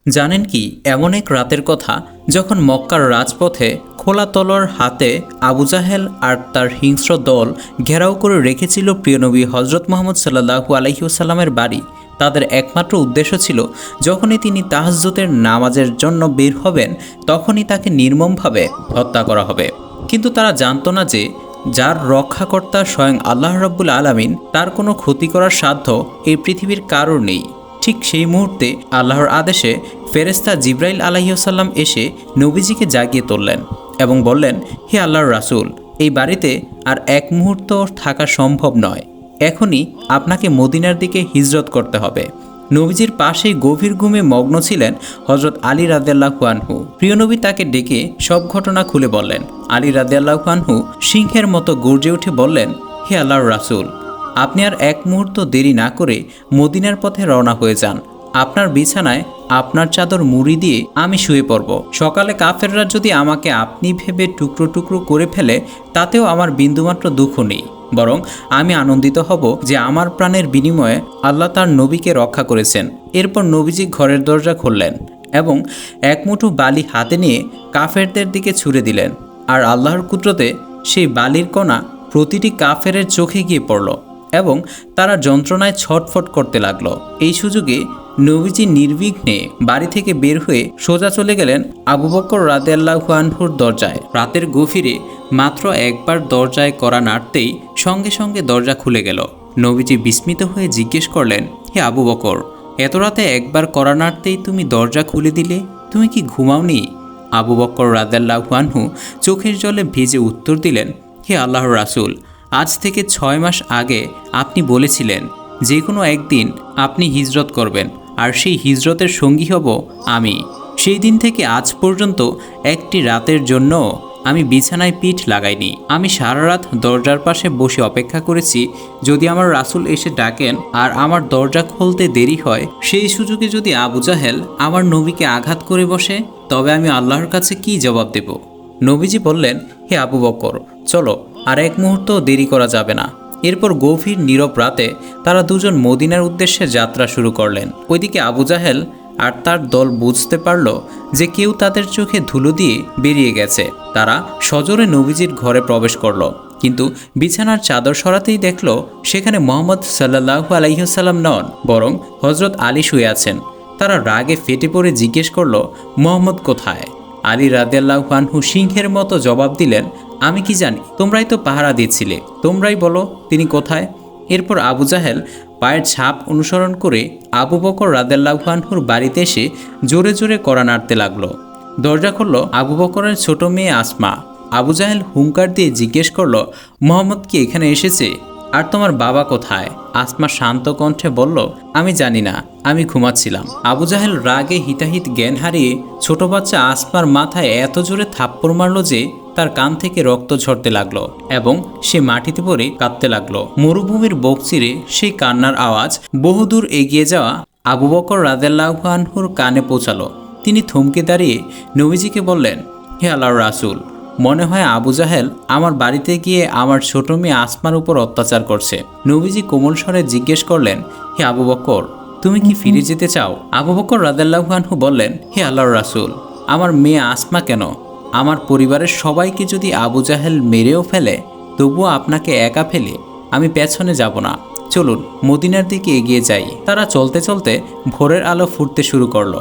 জানেন কি, এমন এক রাতের কথা যখন মক্কার রাজপথে খোলা তলোয়ার হাতে আবু জাহেল আর তার হিংস্র দল ঘেরাও করে রেখেছিল প্রিয়নবী হজরত মুহাম্মদ সাল্লাল্লাহু আলাইহি ওয়াসাল্লামের বাড়ি। তাদের একমাত্র উদ্দেশ্য ছিল যখনই তিনি তাহাজ্জুদের নামাজের জন্য বের হবেন তখনই তাকে নির্মমভাবে হত্যা করা হবে। কিন্তু তারা জানত না যে যার রক্ষাকর্তা স্বয়ং আল্লাহ রাব্বুল আলামিন, তার কোনো ক্ষতি করার সাধ্য এই পৃথিবীর কারোর নেই। ঠিক সেই মুহূর্তে আল্লাহর আদেশে ফেরেশতা জিবরাইল আলাইহিসসালাম এসে নবীজিকে জাগিয়ে তুললেন এবং বললেন, হে আল্লাহর রাসূল, এই বাড়িতে আর এক মুহূর্ত থাকা সম্ভব নয়। এখনই আপনাকে মদিনার দিকে হিজরত করতে হবে। নবীজির পাশেই গভীর ঘুমে মগ্ন ছিলেন হজরত আলী রাদিয়াল্লাহু আনহু। প্রিয় নবী তাকে ডেকে সব ঘটনা খুলে বললেন। আলী রাদিয়াল্লাহু আনহু সিংহের মতো গর্জে উঠে বললেন, হে আল্লাহর রাসূল, আপনি আর এক মুহূর্ত দেরি না করে মদিনার পথে রওনা হয়ে যান। আপনার বিছানায় আপনার চাদর মুড়ি দিয়ে আমি শুয়ে পড়ব। সকালে কাফেররা যদি আমাকে আপনি ভেবে টুকরো টুকরো করে ফেলে তাতেও আমার বিন্দুমাত্র দুঃখ নেই, বরং আমি আনন্দিত হব যে আমার প্রাণের বিনিময়ে আল্লাহ তার নবীকে রক্ষা করেছেন। এরপর নবীজি ঘরের দরজা খুললেন এবং এক মুঠো বালি হাতে নিয়ে কাফেরদের দিকে ছুঁড়ে দিলেন। আর আল্লাহর কুদরতে সেই বালির কণা প্রতিটি কাফেরের চোখে গিয়ে পড়ল এবং তারা যন্ত্রণায় ছটফট করতে লাগলো। এই সুযোগে নবীজি নির্বিঘ্নে বাড়ি থেকে বের হয়ে সোজা চলে গেলেন আবু বকর রাদিয়াল্লাহু আনহুর দরজায়। রাতের গভীরে মাত্র একবার দরজায় কড়া নাড়তেই সঙ্গে সঙ্গে দরজা খুলে গেল। নবীজি বিস্মিত হয়ে জিজ্ঞেস করলেন, হে আবু বকর, এত রাতে একবার কড়া নাড়তেই তুমি দরজা খুলে দিলে, তুমি কি ঘুমাওনি? আবু বকর রাদিয়াল্লাহু আনহু চোখের জলে ভিজে উত্তর দিলেন, হে আল্লাহর রাসূল, আজ থেকে 6 মাস আগে আপনি বলেছিলেন যে কোনো একদিন আপনি হিজরত করবেন, আর সেই হিজরতের সঙ্গী হব আমি। সেই দিন থেকে আজ পর্যন্ত একটি রাতের জন্য আমি বিছানায় পিঠ লাগাইনি। আমি সারা রাত দরজার পাশে বসে অপেক্ষা করেছি যদি আমার রাসূল এসে ডাকেন, আর আমার দরজা খুলতে দেরি হয় সেই সুযোগে যদি আবু জাহেল আমার নবীকে আঘাত করে বসে, তবে আমি আল্লাহর কাছে কি জবাব দেব? নবীজি বললেন, হে আবু বকর, চলো, আর এক মুহূর্ত দেরি করা যাবে না। এরপর গভীর নীরব রাতে তারা দুজন মদিনার উদ্দেশ্যে যাত্রা শুরু করলেন। ওইদিকে আবু জাহেল আর তার দল বুঝতে পারল যে কেউ তাদের চোখে ধুলো দিয়ে বেরিয়ে গেছে। তারা সজোরে নবীজির ঘরে প্রবেশ করল, কিন্তু বিছানার চাদর সরাতেই দেখল সেখানে মুহাম্মদ সাল্লাল্লাহু আলাইহি ওয়াসাল্লাম নন, বরং হযরত আলী শুয়ে আছেন। তারা রাগে ফেটে পড়ে জিজ্ঞেস করল, মুহাম্মদ কোথায়? আলী রাদিয়াল্লাহু আনহু সিংহের মতো জবাব দিলেন, আমি কি জানি, তোমরাই তো পাহারা দিচ্ছিলে, তোমরাই বলো তিনি কোথায়। এরপর আবু জাহেল পায়ের ছাপ অনুসরণ করে আবু বকর রাদিয়াল্লাহু আনহুর বাড়িতে এসে জোরে জোরে কড়া নাড়তে লাগলো। দরজা খুলল আবু বকরের ছোট মেয়ে আসমা। আবু জাহেল হুঙ্কার দিয়ে জিজ্ঞেস করল, মুহাম্মদ কি এখানে এসেছে? আর তোমার বাবা কোথায়? আসমা শান্ত কণ্ঠে বলল, আমি জানি না, আমি ঘুমাচ্ছিলাম। আবু জাহেল রাগে হিতাহিত জ্ঞান হারিয়ে ছোট বাচ্চা আসমার মাথায় এত জোরে থাপ্পড় মারল যে তার কান থেকে রক্ত ঝরতে লাগলো এবং সে মাটিতে পড়ে কাঁদতে লাগলো। মরুভূমির বুক চিরে সেই কান্নার আওয়াজ বহুদূর এগিয়ে যাওয়া আবু বকর রাদিয়াল্লাহু আনহুর কানে পৌঁছালো। তিনি থমকে দাঁড়িয়ে নবীজিকে বললেন, হে আল্লাহর রাসূল, মনে হয় আবু জাহেল আমার বাড়িতে গিয়ে আমার ছোট মেয়ে আসমার উপর অত্যাচার করছে। নবীজি কোমল স্বরে জিজ্ঞেস করলেন, হে আবু বকর, তুমি কি ফিরে যেতে চাও? আবু বকর রাদিয়াল্লাহু আনহু বললেন, হে আল্লাহর রাসূল, আমার মেয়ে আসমা কেন, আমার পরিবারের সবাইকে যদি আবু জাহেল মেরেও ফেলে তবুও আপনাকে একা ফেলে আমি পেছনে যাব না। চলুন মদিনার দিকে এগিয়ে যাই। তারা চলতে চলতে ভোরের আলো ফুটতে শুরু করলো।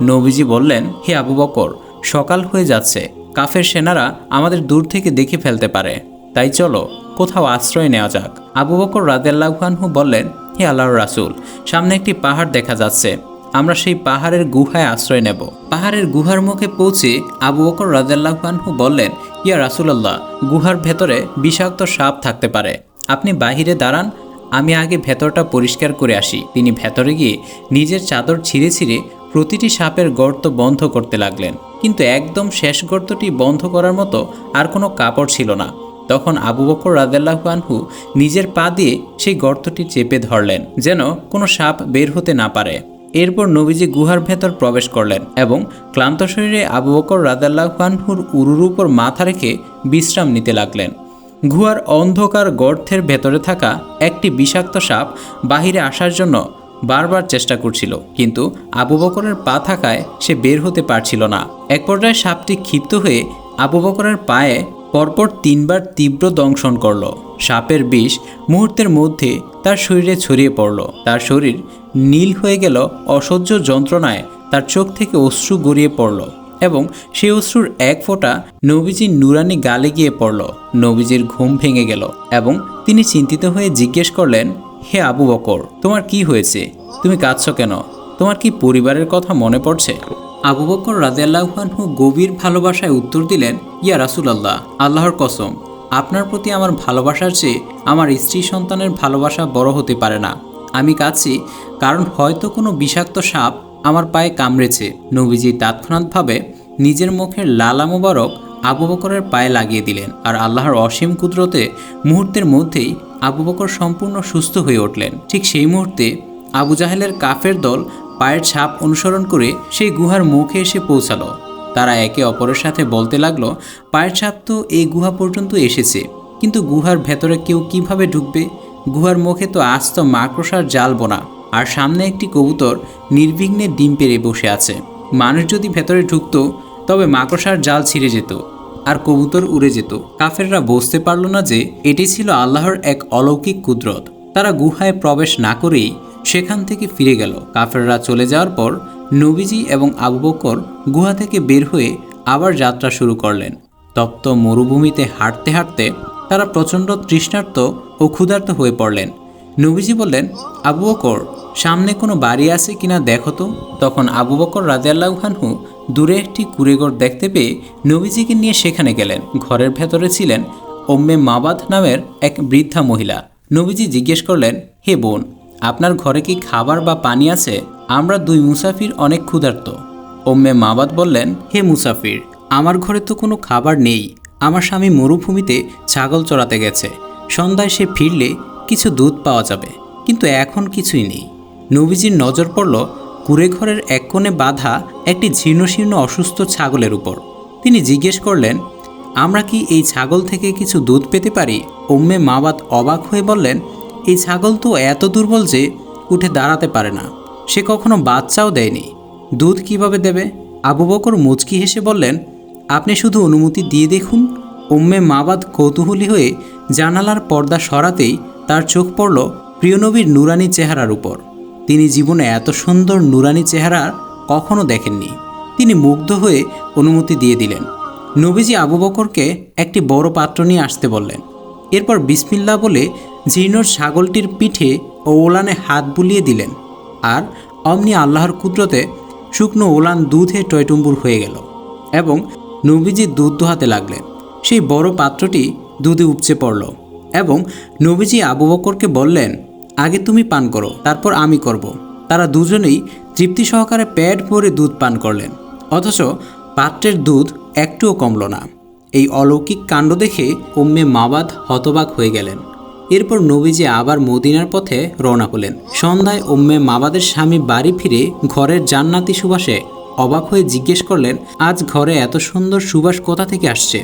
নবীজি বললেন, হে আবু বকর, সকাল হয়ে যাচ্ছে, কাফের সেনারা আমাদের দূর থেকে দেখে ফেলতে পারে, তাই চলো কোথাও আশ্রয় নেওয়া যাক। আবু বকর রাদিয়াল্লাহু আনহু বললেন, হে আল্লাহর রাসূল, সামনে একটি পাহাড় দেখা যাচ্ছে, আমরা সেই পাহাড়ের গুহায় আশ্রয় নেব। পাহাড়ের গুহার মুখে পৌঁছে আবু বকর রাদিয়াল্লাহু আনহু বললেন, ইয়া রাসূলুল্লাহ, গুহার ভেতরে বিষাক্ত সাপ থাকতে পারে, আপনি বাহিরে দাঁড়ান, আমি আগে ভেতরটা পরিষ্কার করে আসি। তিনি ভেতরে গিয়ে নিজের চাদর ছিঁড়ে ছিঁড়ে প্রতিটি সাপের গর্ত বন্ধ করতে লাগলেন, কিন্তু একদম শেষ গর্তটি বন্ধ করার মতো আর কোনো কাপড় ছিল না। তখন আবু বকর রাদিয়াল্লাহু আনহু নিজের পা দিয়ে সেই গর্তটি চেপে ধরলেন যেন কোনো সাপ বের হতে না পারে। এরপর নবীজি গুহার ভেতর প্রবেশ করলেন এবং ক্লান্ত শরীরে আবু বকর রাদিয়াল্লাহু আনহুর উরুর উপর মাথা রেখে বিশ্রাম নিতে লাগলেন। গুহার অন্ধকার গর্তের ভেতরে থাকা একটি বিষাক্ত সাপ বাহিরে আসার জন্য বারবার চেষ্টা করছিল, কিন্তু আবু বকরের পা থাকায় সে বের হতে পারছিল না। এক পর্যায়ে সাপটি ক্ষিপ্ত হয়ে আবু বকরের পায়ে পরপর 3 বার তীব্র দংশন করল। সাপের বিষ মুহূর্তের মধ্যে তার শরীরে ছড়িয়ে পড়ল। তার শরীর নীল হয়ে গেল। অসহ্য যন্ত্রণায় তার চোখ থেকে অশ্রু গড়িয়ে পড়ল এবং সেই অশ্রুর এক ফোঁটা নবীজির নুরানি গালে গিয়ে পড়ল। নবীজির ঘুম ভেঙে গেল এবং তিনি চিন্তিত হয়ে জিজ্ঞেস করলেন, হে আবু বকর, তোমার কি হয়েছে? তুমি কাঁদছ কেন? তোমার কি পরিবারের কথা মনে পড়ছে? আবু বকর রাদিয়াল্লাহু আনহু গভীর ভালোবাসায় উত্তর দিলেন, ইয়া রাসূলুল্লাহ, আল্লাহর কসম, আপনার প্রতি আমার ভালোবাসার চেয়ে আমার স্ত্রী সন্তানের ভালোবাসা বড় হতে পারে না। আমি কাঁদছি কারণ হয়তো কোনো বিষাক্ত সাপ আমার পায়ে কামড়েছে। নবীজি তৎক্ষণাৎভাবে নিজের মুখের লালা মোবারক আবু বকরের পায়ে লাগিয়ে দিলেন, আর আল্লাহর অসীম কুদরতে মুহূর্তের মধ্যেই আবু বকর সম্পূর্ণ সুস্থ হয়ে উঠলেন। ঠিক সেই মুহূর্তে আবু জাহেলের কাফের দল পায়ের ছাপ অনুসরণ করে সেই গুহার মুখে এসে পৌঁছালো। তারা একে অপরের সাথে বলতে লাগলো, পায়ের ছাপ তো এই গুহা পর্যন্ত এসেছে, কিন্তু গুহার ভেতরে কেউ কিভাবে ঢুকবে? গুহার মুখে তো আস্ত মাকড়সার জাল বোনা, আর সামনে একটি কবুতর নির্বিঘ্নে ডিম পেড়ে বসে আছে। মানুষ যদি ভেতরে ঢুকতো তবে মাকড়সার জাল ছিঁড়ে যেত আর কবুতর উড়ে যেত। কাফেররা বুঝতে পারল না যে এটি ছিল আল্লাহর এক অলৌকিক কুদরত। তারা গুহায় প্রবেশ না করেই সেখান থেকে ফিরে গেল। কাফেররা চলে যাওয়ার পর নবীজি এবং আবু বকর গুহা থেকে বের হয়ে আবার যাত্রা শুরু করলেন। তপ্ত মরুভূমিতে হাঁটতে হাঁটতে তারা প্রচণ্ড তৃষ্ণার্ত ও ক্ষুধার্ত হয়ে পড়লেন। নবীজি বললেন, আবু বকর, সামনে কোনো বাড়ি আছে কিনা দেখো তো। তখন আবু বকর রাদিয়াল্লাহু আনহু দূরে একটি কুঁড়েঘর দেখতে পেয়ে নবীজিকে নিয়ে সেখানে গেলেন। ঘরের ভেতরে ছিলেন উম্মে মাবাদ নামের এক বৃদ্ধা মহিলা। নবীজি জিজ্ঞেস করলেন, হে বোন, আপনার ঘরে কি খাবার বা পানি আছে? আমরা 2 মুসাফির অনেক ক্ষুধার্ত। উম্মে মাবাদ বললেন, হে মুসাফির, আমার ঘরে তো কোনো খাবার নেই। আমার স্বামী মরুভূমিতে ছাগল চড়াতে গেছে। সন্ধ্যায় সে ফিরলে কিছু দুধ পাওয়া যাবে, কিন্তু এখন কিছুই নেই। নবীজির নজর পড়ল কুঁড়েঘরের এক কোণে বাঁধা একটি জীর্ণশীর্ণ অসুস্থ ছাগলের উপর। তিনি জিজ্ঞেস করলেন, আমরা কি এই ছাগল থেকে কিছু দুধ পেতে পারি? উম্মে মাবাদ অবাক হয়ে বললেন, এই ছাগল তো এত দুর্বল যে উঠে দাঁড়াতে পারে না, সে কখনো বাচ্চাও দেয়নি, দুধ কিভাবে দেবে? আবু বকর মুচকি হেসে বললেন, আপনি শুধু অনুমতি দিয়ে দেখুন। উম্মে মাবাদ কৌতূহলী হয়ে জানালার পর্দা সরাতেই তার চোখ পড়ল প্রিয়নবীর নুরানি চেহারার উপর। তিনি জীবনে এত সুন্দর নুরানি চেহারা কখনো দেখেননি। তিনি মুগ্ধ হয়ে অনুমতি দিয়ে দিলেন। নবীজি আবু বকরকে একটি বড় পাত্র নিয়ে আসতে বললেন। এরপর বিসমিল্লাহ বলে জীর্ণ ছাগলটির পিঠে ও ওলানে হাত বুলিয়ে দিলেন, আর অমনি আল্লাহর কুদরতে শুকনো ওলান দুধে টয়টুম্বুর হয়ে গেল এবং নবীজি দুধ দোহাতে লাগলেন। সেই বড় পাত্রটি দুধে উপচে পড়ল এবং নবীজি আবু বকরকে বললেন, আগে তুমি পান করো, তারপর আমি করব। তারা দুজনেই তৃপ্তি সহকারে পেট ভরে দুধ পান করলেন, অথচ পাত্রের দুধ একটুও কমল না। এই অলৌকিক কাণ্ড দেখে উম্মে মাবাদ হতবাক হয়ে গেলেন। এরপর নবীজি আবার মদিনার পথে রওনা হলেন। সন্ধ্যায় উম্মে মাবাদের স্বামী বাড়ি ফিরে ঘরের জান্নাতি সুবাসে অবাক হয়ে জিজ্ঞেস করলেন, আজ ঘরে এত সুন্দর সুবাস কোথা থেকে আসছে?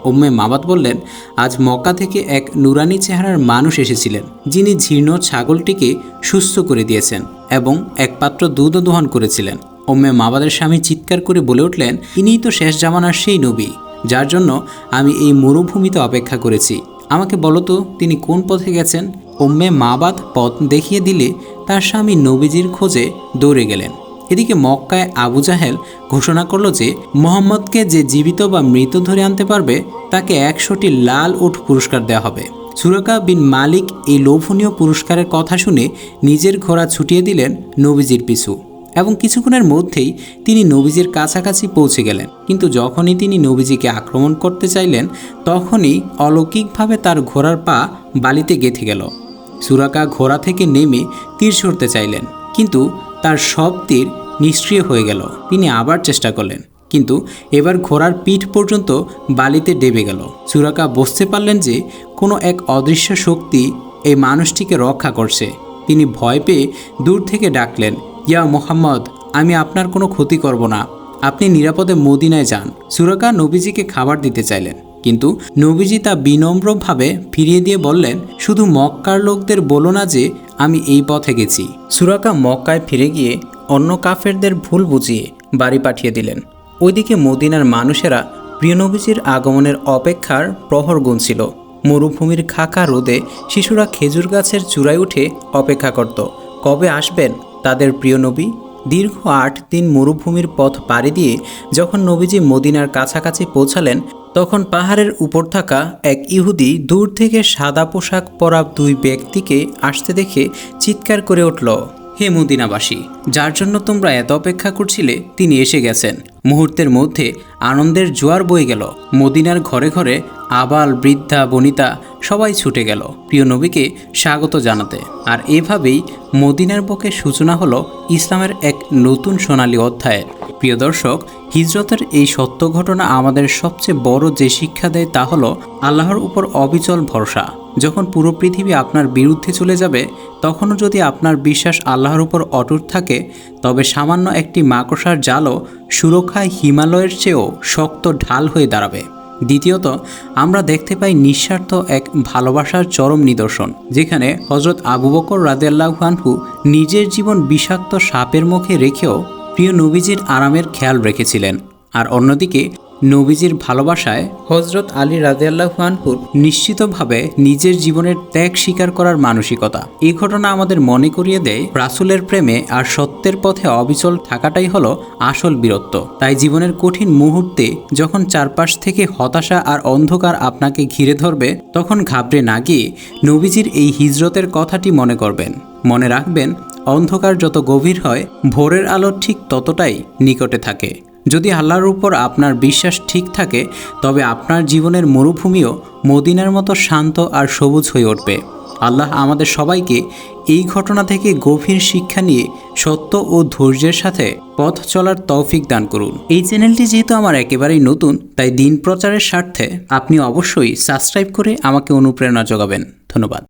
উম্মে মাবাদ বললেন, আজ মক্কা থেকে এক নুরানি চেহারার মানুষ এসেছিলেন, যিনি জীর্ণ ছাগলটিকে সুস্থ করে দিয়েছেন এবং এক পাত্র দুধও দোহন করেছিলেন। উম্মে মাবাদের স্বামী চিৎকার করে বলে উঠলেন, ইনিই তো শেষ জামানার সেই নবী, যার জন্য আমি এই মরুভূমিতে অপেক্ষা করেছি। আমাকে বলো তো, তিনি কোন পথে গেছেন? উম্মে মাবাদ পথ দেখিয়ে দিলে তার স্বামী নবীজির খোঁজে দৌড়ে গেলেন। এদিকে মক্কায় আবু জাহেল ঘোষণা করল যে মোহাম্মদকে যে জীবিত বা মৃত ধরে আনতে পারবে তাকে 100টি লাল উট পুরস্কার দেওয়া হবে। সুরাকা বিন মালিক এই লোভনীয় পুরস্কারের কথা শুনে নিজের ঘোড়া ছুটিয়ে দিলেন নবীজির পিছু এবং কিছুক্ষণের মধ্যেই তিনি নবীজির কাছাকাছি পৌঁছে গেলেন। কিন্তু যখনই তিনি নবীজিকে আক্রমণ করতে চাইলেন তখনই অলৌকিকভাবে তার ঘোড়ার পা বালিতে গেঁথে গেল। সুরাকা ঘোড়া থেকে নেমে তীর ছুঁড়তে চাইলেন, কিন্তু তার সব তীর নিষ্ক্রিয় হয়ে গেল। তিনি আবার চেষ্টা করলেন, কিন্তু এবার ঘোড়ার পিঠ পর্যন্ত বালিতে ডেবে গেল। সুরাকা বুঝতে পারলেন যে কোনো এক অদৃশ্য শক্তি এই মানুষটিকে রক্ষা করছে। তিনি ভয় পেয়ে দূর থেকে ডাকলেন, ইয়া মুহাম্মদ, আমি আপনার কোনো ক্ষতি করব না, আপনি নিরাপদে মদিনায় যান। সুরাকা নবীজিকে খাবার দিতে চাইলেন, কিন্তু নবীজি তা বিনম্রভাবে ফিরিয়ে দিয়ে বললেন, শুধু মক্কার লোকদের বলো না যে আমি এই পথে গেছি। সুরাকা মক্কায় ফিরে গিয়ে অন্য কাফেরদের ভুল বুঝিয়ে বাড়ি পাঠিয়ে দিলেন। ওইদিকে মদিনার মানুষেরা প্রিয় নবীজির আগমনের অপেক্ষার প্রহর গুনছিল। মরুভূমির খাকা রোদে শিশুরা খেজুর গাছের চূড়ায় উঠে অপেক্ষা করত, কবে আসবেন তাদের প্রিয় নবী। দীর্ঘ 8 দিন মরুভূমির পথ পাড়ি দিয়ে যখন নবীজি মদিনার কাছাকাছি পৌঁছালেন, তখন পাহাড়ের উপর থাকা এক ইহুদি দূর থেকে সাদা পোশাক পরা 2 ব্যক্তিকে আসতে দেখে চিৎকার করে উঠল, হে মদিনাবাসী, যার জন্য তোমরা এত অপেক্ষা করছিলে তিনি এসে গেছেন। মুহূর্তের মধ্যে আনন্দের জোয়ার বয়ে গেল। মদিনার ঘরে ঘরে আবাল বৃদ্ধা বনিতা সবাই ছুটে গেল প্রিয় নবীকে স্বাগত জানাতে। আর এভাবেই মদিনার বুকে সূচনা হলো ইসলামের এক নতুন সোনালী অধ্যায়ের। প্রিয় দর্শক, হিজরতের এই সত্য ঘটনা আমাদের সবচেয়ে বড় যে শিক্ষা দেয় তা হলো আল্লাহর উপর অবিচল ভরসা। যখন পুরো পৃথিবী আপনার বিরুদ্ধে চলে যাবে, তখনও যদি আপনার বিশ্বাস আল্লাহর উপর অটুট থাকে, তবে সামান্য একটি মাকড়সার জালও সুরক্ষায় হিমালয়ের চেয়েও শক্ত ঢাল হয়ে দাঁড়াবে। দ্বিতীয়ত, আমরা দেখতে পাই নিঃস্বার্থ এক ভালোবাসার চরম নিদর্শন, যেখানে হযরত আবু বকর রাদিয়াল্লাহু আনহু নিজের জীবন বিষাক্ত সাপের মুখে রেখেও প্রিয় নবীজির আরামের খেয়াল রেখেছিলেন। আর অন্যদিকে নবীজির ভালোবাসায় হযরত আলী রাদিয়াল্লাহু আনহুর নিশ্চিতভাবে নিজের জীবনের ত্যাগ স্বীকার করার মানসিকতা। এই ঘটনা আমাদের মনে করিয়ে দেয় রাসূলের প্রেমে আর সত্যের পথে অবিচল থাকাটাই হলো আসল বীরত্ব। তাই জীবনের কঠিন মুহূর্তে যখন চারপাশ থেকে হতাশা আর অন্ধকার আপনাকে ঘিরে ধরবে, তখন ঘাবড়ে না গিয়ে নবীজির এই হিজরতের কথাটি মনে করবেন। মনে রাখবেন, অন্ধকার যত গভীর হয়, ভোরের আলো ঠিক ততটাই নিকটে থাকে। যদি আল্লাহর উপর আপনার বিশ্বাস ঠিক থাকে, তবে আপনার জীবনের মরুভূমিও মদিনার মতো শান্ত আর সবুজ হয়ে উঠবে। আল্লাহ আমাদের সবাইকে এই ঘটনা থেকে গভীর শিক্ষা নিয়ে সত্য ও ধৈর্যের সাথে পথ চলার তৌফিক দান করুন। এই চ্যানেলটি যেহেতু আমার একেবারেই নতুন, তাই দিন প্রচারের স্বার্থে আপনি অবশ্যই সাবস্ক্রাইব করে আমাকে অনুপ্রেরণা যোগাবেন। ধন্যবাদ।